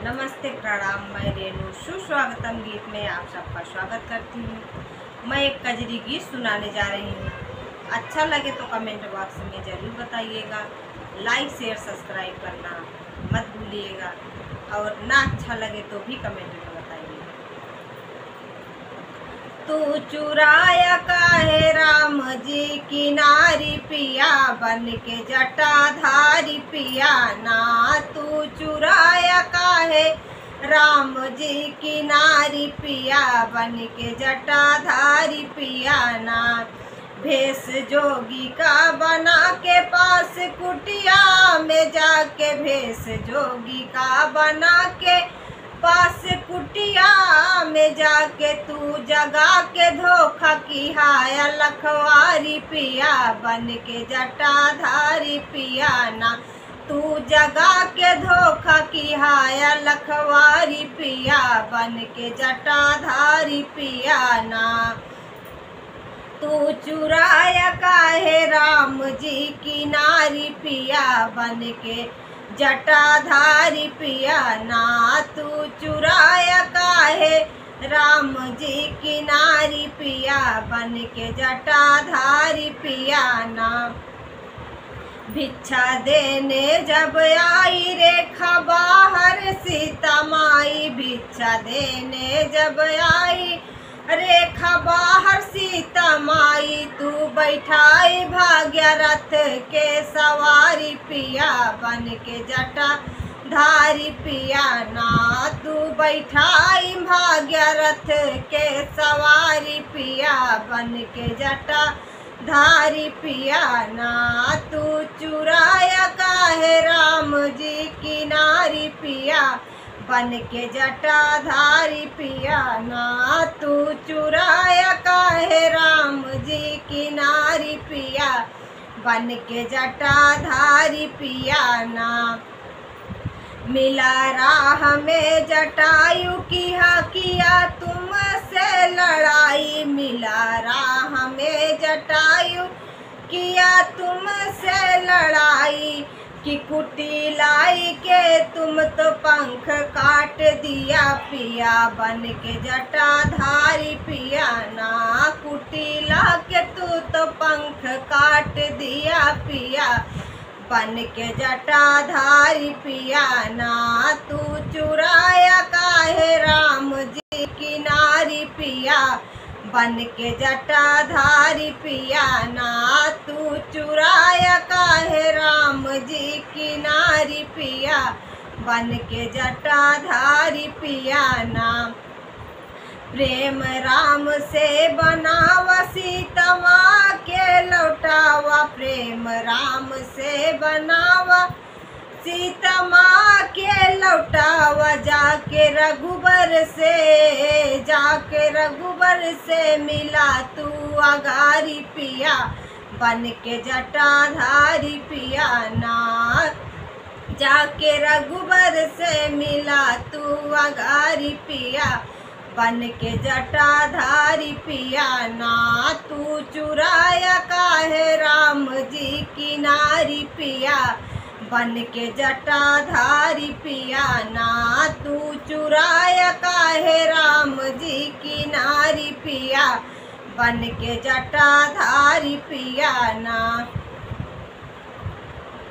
नमस्ते, प्रणाम। मैं रेणु सुस्वागतम गीत में आप सबका स्वागत करती हूँ। मैं एक कजरी गीत सुनाने जा रही हूँ। अच्छा लगे तो कमेंट बॉक्स में ज़रूर बताइएगा। लाइक शेयर सब्सक्राइब करना मत भूलिएगा, और ना अच्छा लगे तो भी कमेंट में बताइएगा। तू चुराया काहे राम जी की नारी पिया, बन के जटाधारी पिया ना। तू चुराया काहे राम जी की नारी पिया, बन के जटाधारी पिया ना। भेष जोगी का बना के पास कुटिया में जाके, भेष जोगी का बना के पास कुटिया में जाके, तू जगा के धोखा की हाया लखवारी पिया, बन के जटाधारी पिया ना। तू जगा के धोखा की हाया लखवारी पिया, बन के जटाधारी पिया ना। तू चुराया काहे राम जी की नारी पिया, बन के जटाधारी पिया ना। तू चुराया काहे राम जी की नारी पिया, बन के जटाधारी पिया ना। भिक्षा देने जब आई रेखा बाहर सीता माई, भिक्षा देने जब आई रेखा बाहर सीता माई, तू बैठाई भाग्यरथ के सवारी पिया, बन के जटाधारी पिया ना। तू बैठाई भाग्यरथ के सवारी पिया, बन के जटाधारी पिया ना। तू चुराया काहे राम जी की नारी पिया, बन के जटाधारी पिया ना। तू चुराया काहे राम जी की नारी पिया, बन के जटाधारी पिया ना। मिला राह में जटायु किया तुमसे लड़ाई, मिला राह में जटायु किया तुमसे लड़ाई, कि कुटी लाई के तुम तो पंख काट दिया पिया, बन के जटाधारी पिया ना। कुटी ला के तू तो पंख काट दिया पिया, बन के जटाधारी पिया ना। तू चुराया काहे राम जी की नारी पिया, बन के जटाधारी पिया ना। तू चुराया काहे राम जी की नारी पिया, बन के जटाधारी पिया ना। प्रेम राम से बनावा सीता माँ के लौटावा, प्रेम राम से बनावा सीता माँ के लौटावा। जाके रघुबर से मिला तू अगारी पिया, बन के जटाधारी पिया ना। जाके रघुबर से मिला तू अगारी पिया, बन के जटाधारी पिया ना। तू चुराया काहे राम जी की नारी पिया, बन के जटाधारी पिया ना। तू चुराया काहे राम जी की नारी पिया, बन के जटाधारी पिया ना।